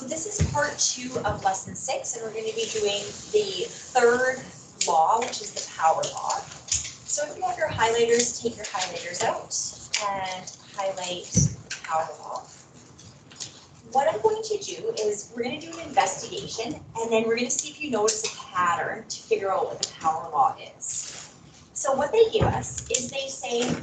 this is part 2 of lesson 6, and we're going to be doing the third law, which is the power law. So if you have your highlighters, take your highlighters out and highlight power law. What I'm going to do is we're going to do an investigation, and then we're going to see if you notice a pattern to figure out what the power law is. So what they give us is they say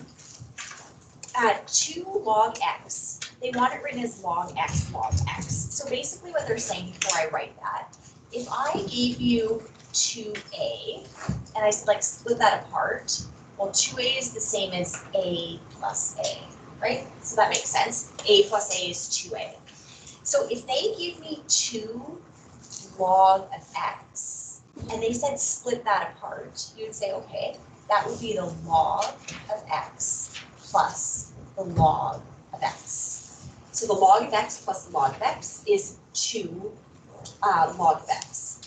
2 log x. They want it written as log x, log x. So basically what they're saying before I write that, if I gave you 2a, and I like split that apart, well 2a is the same as a plus a, right? So that makes sense. A plus a is 2a. So if they give me 2 log of x, and they said split that apart, you would say, okay, that would be the log of x plus the log of x. So the log of x plus the log of x is 2 log of x.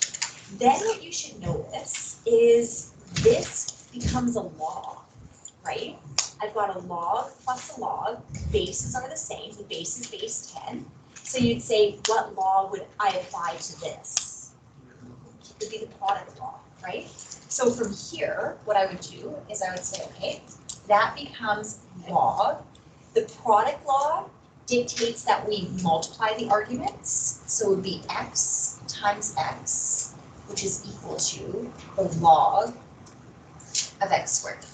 Then what you should notice is this becomes a log, right? I've got a log plus a log. Bases are the same. The base is base 10. So you'd say, what law would I apply to this? It would be the product law, right? So from here, what I would do is I would say, okay, that becomes log. The product law dictates that we multiply the arguments. So it would be x times x, which is equal to the log of x squared.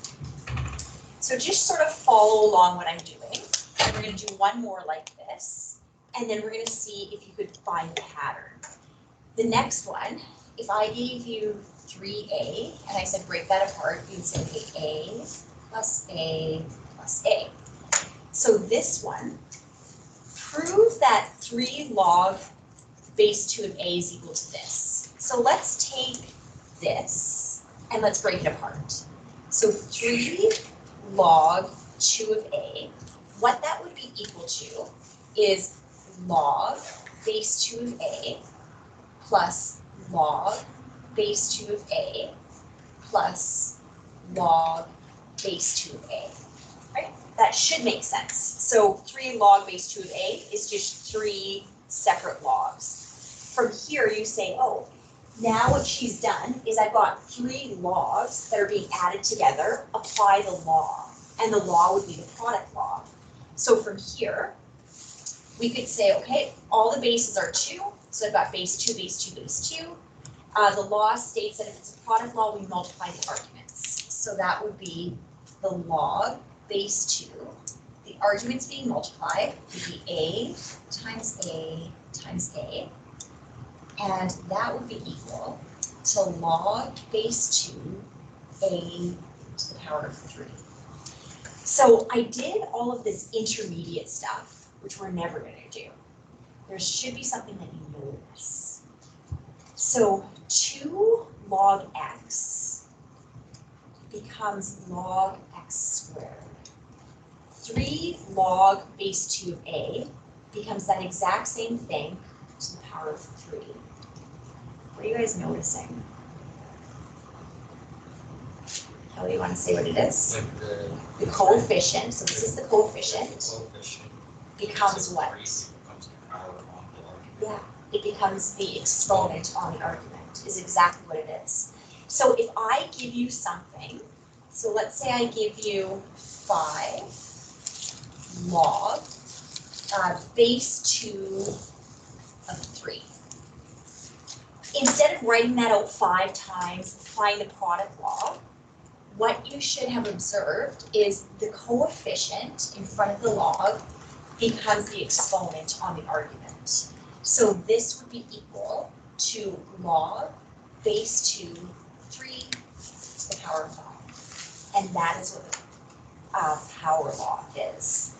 So just sort of follow along what I'm doing. And we're going to do one more like this. And then we're going to see if you could find the pattern. The next one, if I gave you 3a, and I said break that apart, you'd say, okay, a plus a plus a. So this one, prove that 3 log base 2 of a is equal to this. So let's take this and let's break it apart. So 3 log 2 of a, what that would be equal to is log base 2 of a plus log base 2 of a plus log base 2 of a, right? That should make sense. So 3 log base 2 of a is just 3 separate logs. From here you say, oh, now what she's done is I've got 3 logs that are being added together, apply the law, and the law would be the product law. So from here, we could say, okay, all the bases are 2, so I've got base 2, base 2, base 2. The law states that if it's a product law, we multiply the arguments. So that would be the log base 2. The arguments being multiplied would be a times a times a. And that would be equal to log base 2 a to the power of 3. So I did all of this intermediate stuff, which we're never going to do. There should be something that you notice. So 2 log x becomes log x squared. 3 log base 2 of a becomes that exact same thing to the power of 3. What are you guys noticing? Kelly, you want to say what it is? Like the coefficient. So this is the coefficient. The coefficient becomes what? Becomes the power on the argument. Yeah, it becomes the exponent on the argument, is exactly what it is. So if I give you something, so let's say I give you 5 log base 2 of 3. Instead of writing that out 5 times, applying the product law, what you should have observed is the coefficient in front of the log becomes the exponent on the argument. So this would be equal to log base 2, 3 to the power of 5. And that is what the power law is.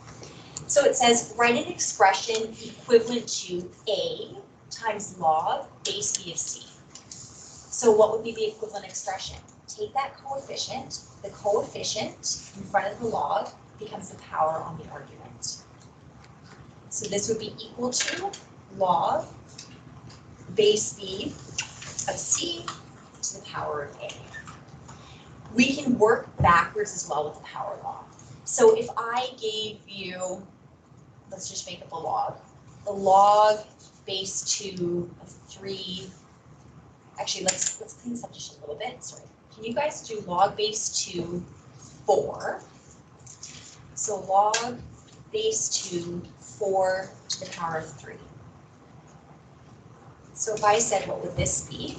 So it says, write an expression equivalent to a times log base b of c. So what would be the equivalent expression? Take that coefficient, the coefficient in front of the log becomes the power on the argument. So this would be equal to log base b of c to the power of a. We can work backwards as well with the power law. So if I gave you, let's just make up a log. The log base 2 of 3. Actually, let's clean this up just a little bit. Sorry. Can you guys do log base 2, 4? So log base 2, 4 to the power of 3. So if I said, what would this be?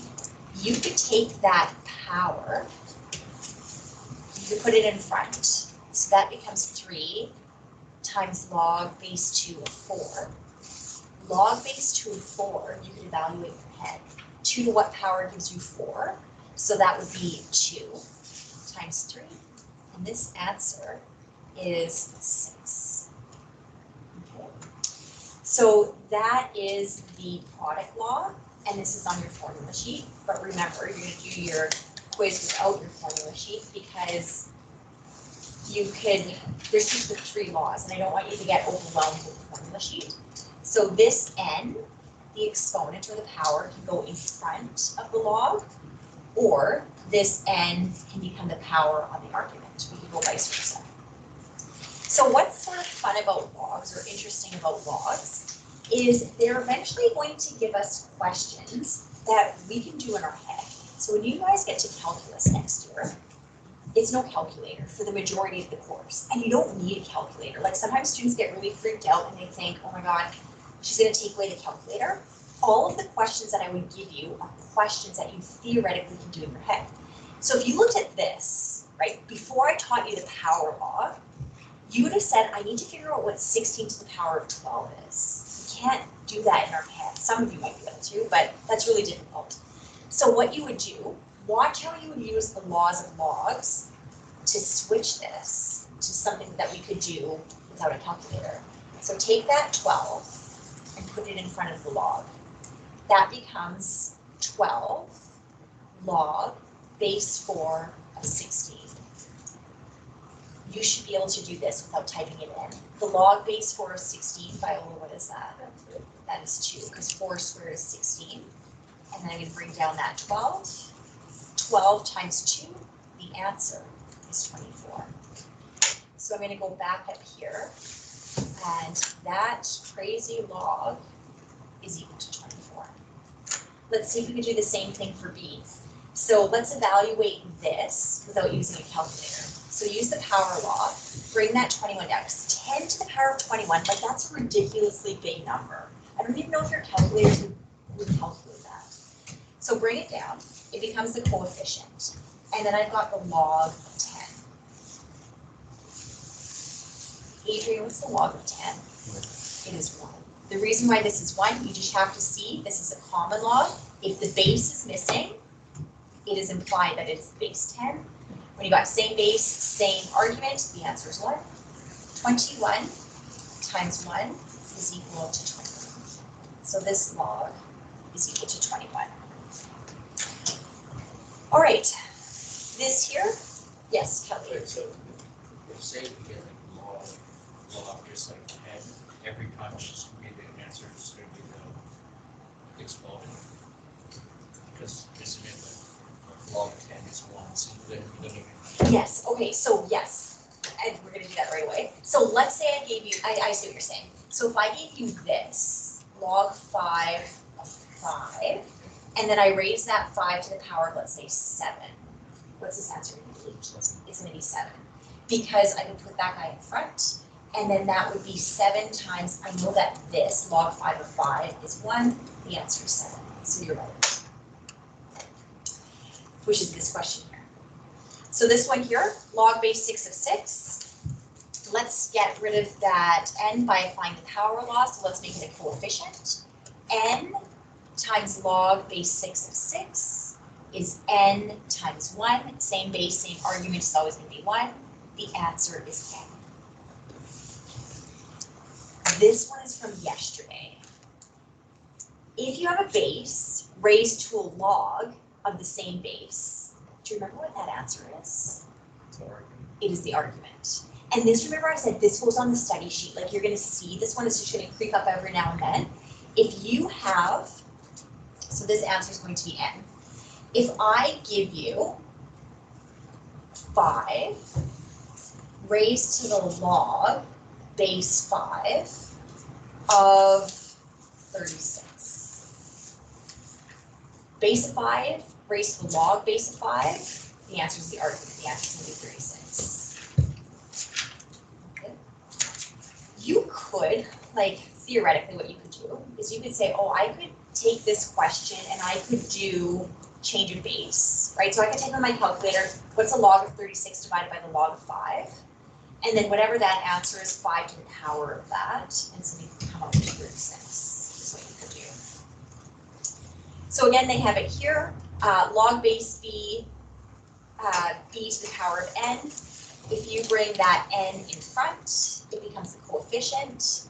You could take that power, you could put it in front. So that becomes 3 times log base 2 of 4. Log base 2 of 4, you could evaluate your head. 2 to what power gives you 4? So that would be 2 times 3. And this answer is 6. Okay. So that is the product law, and this is on your formula sheet. But remember, you're going to do your quiz without your formula sheet because you could, there's just the 3 laws, and I don't want you to get overwhelmed with the formula sheet. So this n, the exponent or the power, can go in front of the log, or this n can become the power on the argument. We can go vice versa. So what's sort of fun about logs, or interesting about logs, is they're eventually going to give us questions that we can do in our head. So when you guys get to calculus next year, it's no calculator for the majority of the course, and you don't need a calculator. Like sometimes students get really freaked out and they think, oh my God, she's going to take away the calculator. All of the questions that I would give you are questions that you theoretically can do in your head. So if you looked at this, right, before I taught you the power law, you would have said, I need to figure out what 16 to the power of 12 is. We can't do that in our head. Some of you might be able to, but that's really difficult. So what you would do, watch how you would use the laws of logs to switch this to something that we could do without a calculator. So take that 12 and put it in front of the log. That becomes 12 log base 4 of 16. You should be able to do this without typing it in. The log base 4 of 16, Viola, what is that? That is 2, because 4 squared is 16. And then I'm going to bring down that 12. 12 times 2, the answer is 24. So I'm going to go back up here, and that crazy log is equal to 24. Let's see if we can do the same thing for b. So let's evaluate this without using a calculator. So use the power law, bring that 21 down, because 10 to the power of 21, like that's a ridiculously big number. I don't even know if your calculator would calculate that. So bring it down, it becomes the coefficient, and then I've got the log of 10. Adrian, what's the log of 10? It is 1. The reason why this is 1, you just have to see this is a common log. If the base is missing, it is implied that it's base 10. When you got same base, same argument, the answer is 1. 21 times 1 is equal to 21. So this log is equal to 21. All right, this here, yes, Kelly. Okay, so if say we get a log just like 10, every time she's made the answer is going to be the exponent. Because isn't it like log 10 is 1, so then Yes, okay, so yes, and we're gonna do that right away. So let's say I gave you, I see what you're saying. So if I gave you this, log 5 of 5, and then I raise that 5 to the power of, let's say, 7. What's this answer going to be? It's going to be 7. Because I can put that guy in front, and then that would be 7 times, I know that this, log 5 of 5, is 1. The answer is 7. So you're right. Which is this question here. So this one here, log base 6 of 6. Let's get rid of that n by applying the power law, so let's make it a coefficient. N times log base 6 of 6 is n times 1. Same base, same argument is always going to be 1. The answer is 10. This one is from yesterday. If you have a base raised to a log of the same base, do you remember what that answer is? It is the argument. And this, remember I said this goes on the study sheet, like you're going to see, this one is just going to creep up every now and then. If you have, so this answer is going to be n. If I give you 5 raised to the log base 5 of 36. base of 5 raised to the log base of 5, the answer is the argument. The answer is going to be 36. Okay. You could, like, theoretically what you could do is you could say, oh, I could take this question and I could do change of base, right? So I could take on my calculator, what's the log of 36 divided by the log of 5? And then whatever that answer is, 5 to the power of that, and so you can come up with 36, is what you could do. So again, they have it here, log base b, b to the power of n. If you bring that n in front, it becomes the coefficient.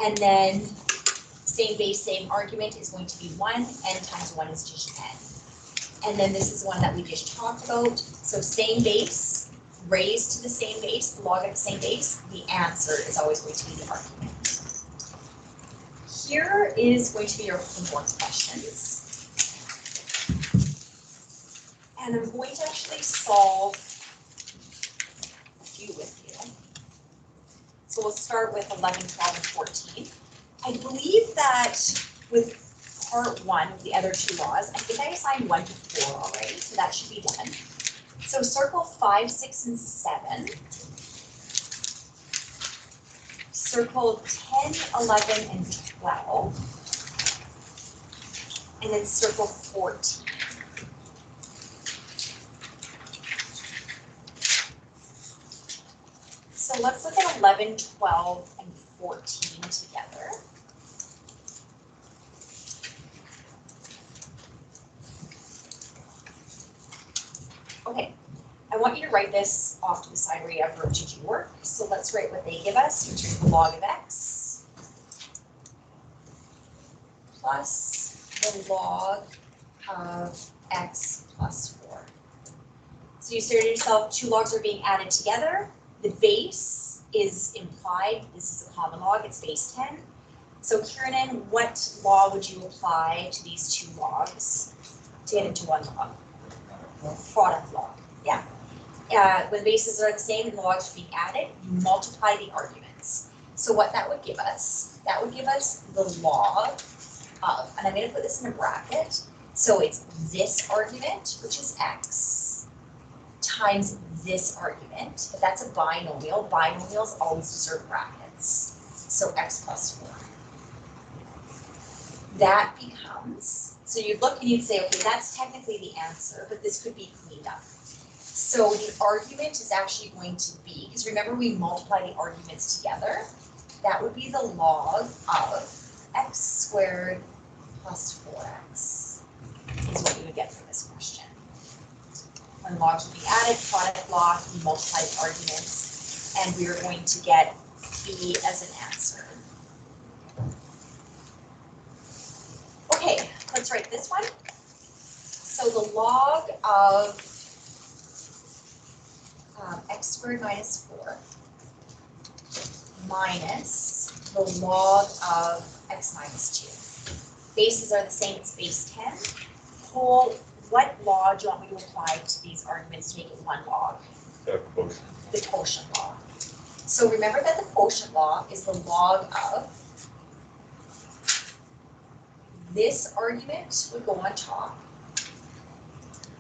And then same base, same argument is going to be 1, n times 1 is just n. And then this is one that we just talked about. So same base, raised to the same base, the log of the same base, the answer is always going to be the argument. Here is going to be your homework questions. And I'm going to actually solve a few with you. So we'll start with 11, 12, and 14. I believe that with part 1 of the other 2 laws, I think I assigned 1 to 4 already, so that should be done. So circle 5, 6, and 7. Circle 10, 11, and 12. And then circle 14. So let's look at 11, 12, and 14 together. Okay, I want you to write this off to the side where you have room to do work. So let's write what they give us, which is the log of x plus the log of x plus 4. So you say to yourself, 2 logs are being added together. The base is implied. This is a common log. It's base 10. So Kiernan, what law would you apply to these 2 logs to get into one log? Product law. Yeah. When the bases are the same and the logs are being added, you multiply the arguments. So what that would give us the log of, and I'm going to put this in a bracket. So it's this argument, which is x, times this argument. If that's a binomial, binomials always deserve brackets. So x plus 4. That becomes, so you'd look and you'd say, okay, that's technically the answer, but this could be cleaned up. So the argument is actually going to be, because remember we multiply the arguments together, that would be the log of x squared plus 4x is what you would get from this question. When logs would be added, product law, you multiply the arguments, and we are going to get b as an answer. Okay, let's write this one. So the log of x squared minus 4 minus the log of x minus 2. Bases are the same, it's base 10. What law do you want me to apply to these arguments to make it one log? The quotient law. So remember that the quotient law is the log of this argument would go on top.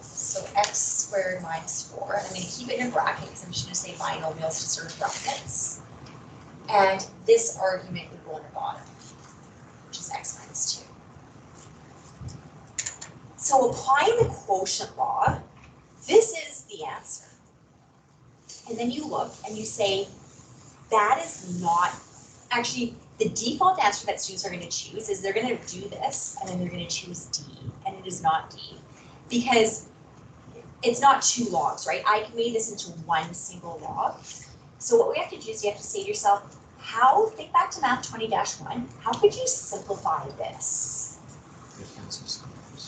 So x squared minus 4. I'm going to keep it in a bracket because I'm just going to say binomials to serve brackets. And this argument would go on the bottom, which is x minus 2. So applying the quotient law, this is the answer. And then you look and you say, that is not, actually, the default answer that students are going to choose is they're going to do this, and then they're going to choose D, and it is not D. Because it's not 2 logs, right? I can make this into one single log. So what we have to do is you have to say to yourself, think back to math 20-1, how could you simplify this?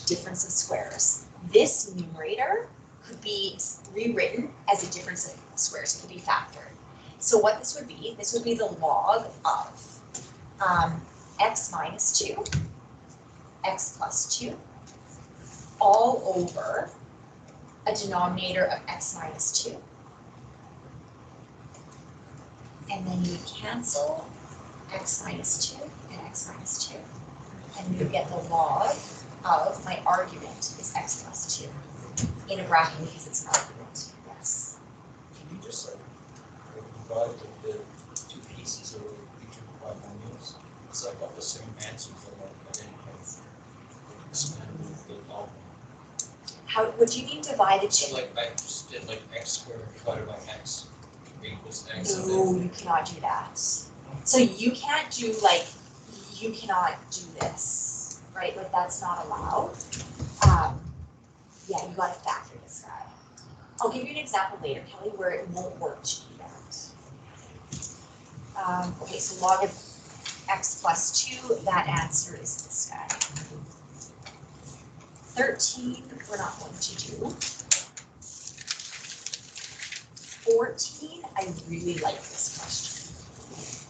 Difference of squares. This numerator could be rewritten as a difference of squares. It could be factored. So what this would be the log of x minus 2, x plus 2, all over a denominator of x minus 2. And then you cancel x minus 2 and x minus 2. And you get the log of my argument is x plus 2 in a bracket because it's an argument. Yes. Can you just divide the two pieces of each of the binomials? So I got the same answer, but I didn't have expanded the problem. How would you mean divide the So two? like I just did like x squared divided by x equals x. and No, then- you cannot do that. So you can't do like, you cannot do this, right? Like that's not allowed. Yeah, you gotta factor this guy. I'll give you an example later, Kelly, where it won't work to do that. Okay, so log of x plus 2, that answer is this guy. 13, we're not going to do. 14, I really like this question.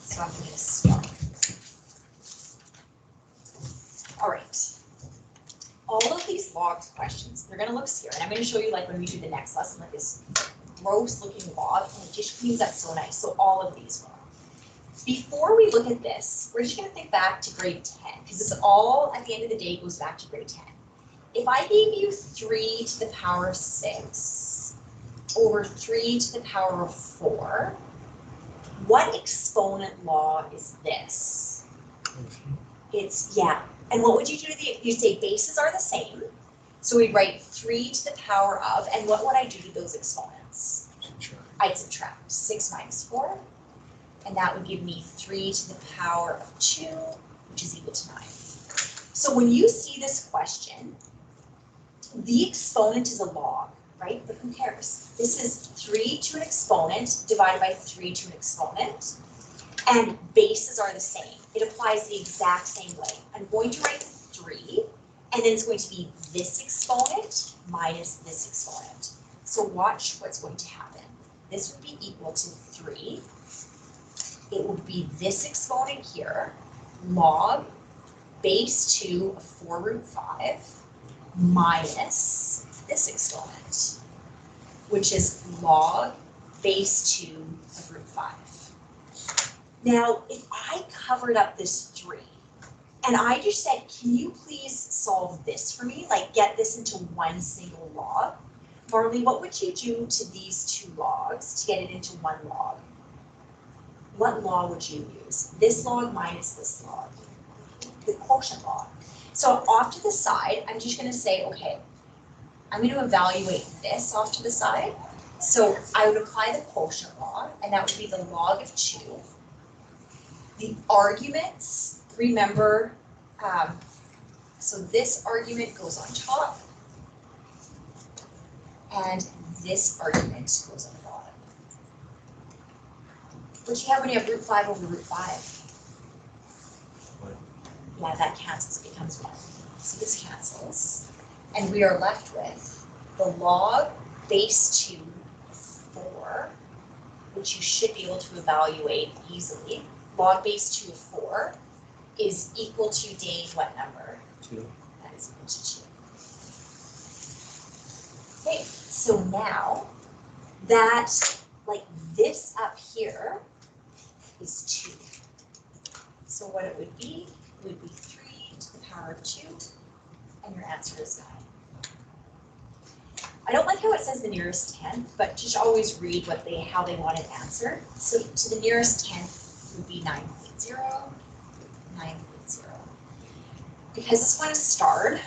So I'm going to start. All right. All of these logs questions, they're going to look scary. And I'm going to show you like when we do the next lesson, like this gross looking log, and it just cleans up so nice. So all of these will. Before we look at this, we're just going to think back to grade 10, because this all, at the end of the day, goes back to grade 10. If I gave you 3 to the power of 6 over 3 to the power of 4, what exponent law is this? It's, yeah. And what would you do to the, you'd say bases are the same. So we'd write 3 to the power of, and what would I do to those exponents? I'd subtract 6 minus 4, and that would give me 3 to the power of 2, which is equal to 9. So when you see this question, the exponent is a log, right? But who cares? This is 3 to an exponent divided by 3 to an exponent, and bases are the same. It applies the exact same way. I'm going to write 3, and then it's going to be this exponent minus this exponent. So watch what's going to happen. This would be equal to 3. It would be this exponent here, log base 2 of 4 root 5 minus this exponent, which is log base 2 of root 5. Now, if I covered up this 3, and I just said, can you please solve this for me? Like get this into one single log. Marley, what would you do to these 2 logs to get it into one log? What law would you use? This log minus this log, the quotient law. So off to the side, I'm just going to say, okay, I'm going to evaluate this off to the side. So I would apply the quotient law, and that would be the log of 2. The arguments, remember, so this argument goes on top, and this argument goes on the bottom. What you have when you have root 5 over root 5? Yeah, that cancels, it becomes 1. So this cancels. And we are left with the log base 2 of 4, which you should be able to evaluate easily. Log base 2 of 4 is equal to, Dane, what number? 2. That is equal to 2. Okay, so now that, like this up here is 2. So what it would be 3 to the power of 2, and your answer is 9. I don't like how it says the nearest 10th, but just always read what how they want an answer. So to the nearest 10th would be 9.0, 9.0. Because this one is starred,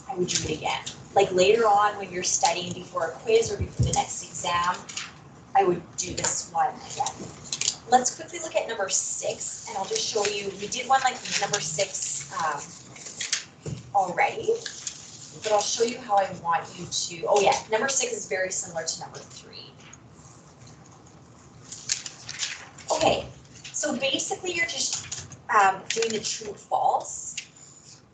I would do it again. Like later on when you're studying before a quiz or before the next exam, I would do this one again. Let's quickly look at number 6, and I'll just show you, we did one like number 6 already, but I'll show you how I want you to, oh yeah, number 6 is very similar to number 3. Okay, so basically you're just doing the true or false.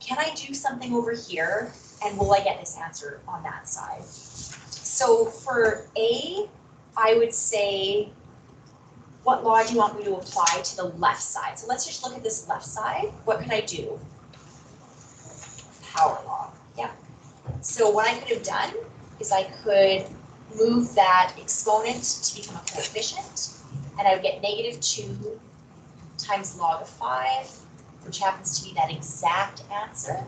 Can I do something over here, and will I get this answer on that side? So for A, I would say, what law do you want me to apply to the left side? So let's just look at this left side. What could I do? Power law, yeah. So what I could have done is I could move that exponent to become a coefficient, and I would get -2 times log of 5, which happens to be that exact answer.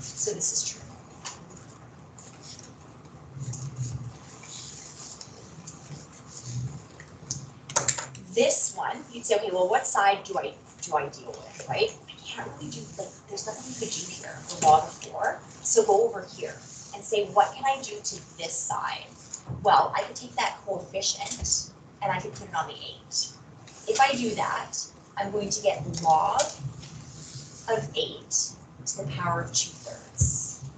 So this is true. This one, you'd say, okay, well, what side do I deal with, right? I can't really do, like, there's nothing you could do here, the log of 4. So go over here and say, what can I do to this side? Well, I could take that coefficient and I could put it on the 8. If I do that, I'm going to get log of 8 to the power of 2/3.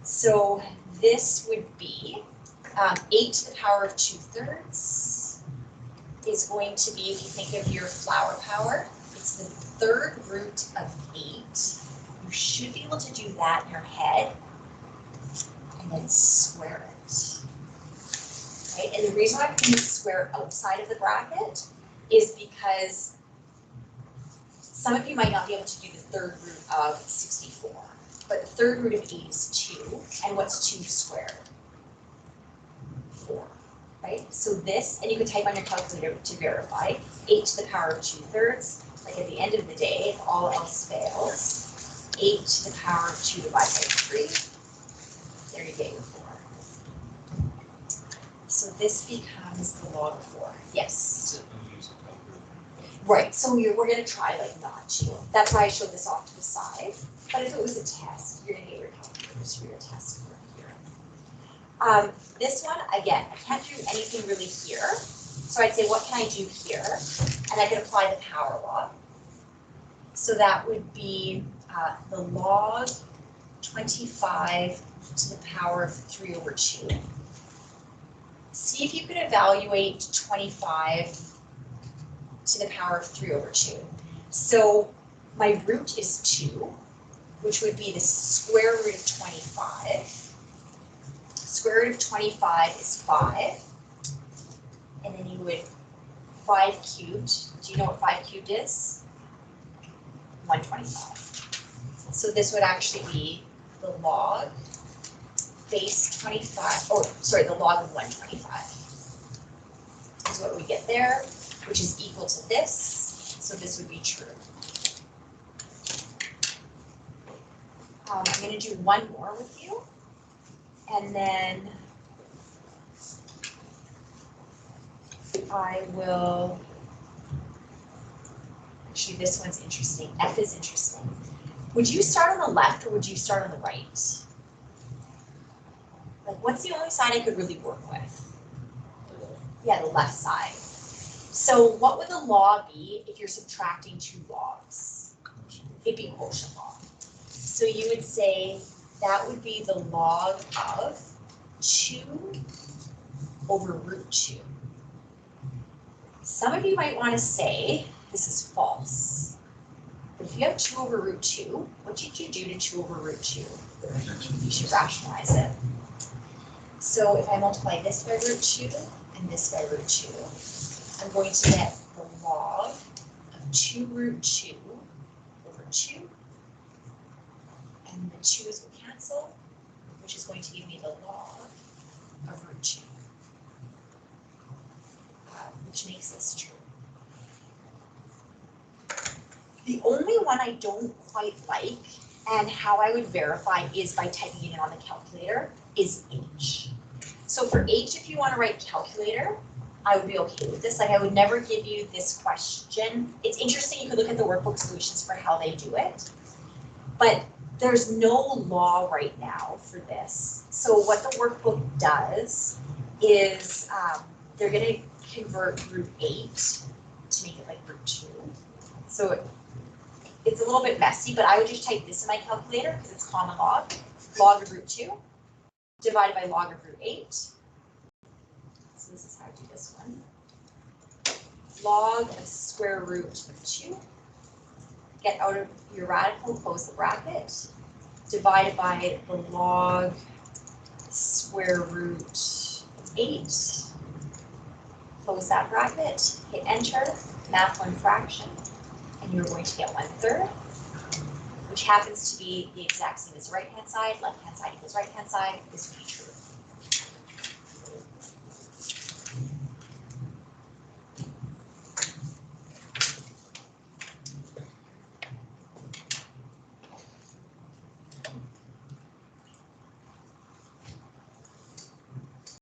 So this would be 8 to the power of 2/3 is going to be, if you think of your flower power, it's the 3rd root of 8. You should be able to do that in your head and then square it. Right? And the reason why I'm putting the square outside of the bracket is because some of you might not be able to do the 3rd root of 64, but the 3rd root of 8 is 2, and what's 2 squared? 4. Right? So this, and you can type on your calculator to verify, 8 to the power of 2/3, like at the end of the day, if all else fails, 8 to the power of 2 divided by 3, there you get your 4. So this becomes the log of 4. Yes? Right, so we're going to try like not to. That's why I showed this off to the side. But if it was a test, you're going to get your calculators for your test for here. This one, again, I can't do anything really here. So I'd say, what can I do here? And I can apply the power law. So that would be the log 25 to the power of 3/2. See if you can evaluate 25 to the power of 3/2. So my root is 2, which would be the square root of 25. Square root of 25 is 5. And then you would 5 cubed. Do you know what 5 cubed is? 125. So this would actually be the log base 25, the log of 125 is what we get there, which is equal to this. So this would be true. I'm going to do one more with you. And then I will, actually this one's interesting. F is interesting. Would you start on the left or would you start on the right? Like, what's the only side I could really work with? Yeah, the left side. So what would the law be if you're subtracting 2 logs? It'd be quotient law. So you would say that would be the log of 2 over root 2. Some of you might want to say this is false. But if you have 2 over root 2, what should you do to 2 over root 2? You should rationalize it. So if I multiply this by root 2 and this by root 2, I'm going to get the log of 2 root 2 over 2. And the 2's will cancel, which is going to give me the log of root 2, which makes this true. The only one I don't quite like, and how I would verify is by typing it on the calculator, is H. So for H, if you want to write calculator, I would be okay with this. Like, I would never give you this question. It's interesting, you could look at the workbook solutions for how they do it, but there's no law right now for this. So what the workbook does is they're going to convert root 8 to make it like root 2. So it's a little bit messy, but I would just type this in my calculator because it's common log. Log of root 2 divided by log of root 8. So this is how I do this one. Log of square root of 2. Get out of your radical, close the bracket. Divided by the log square root 8. Close that bracket, hit enter, math one fraction, and you're going to get 1/3, which happens to be the exact same as the right-hand side. Left-hand side equals right-hand side. This would be true.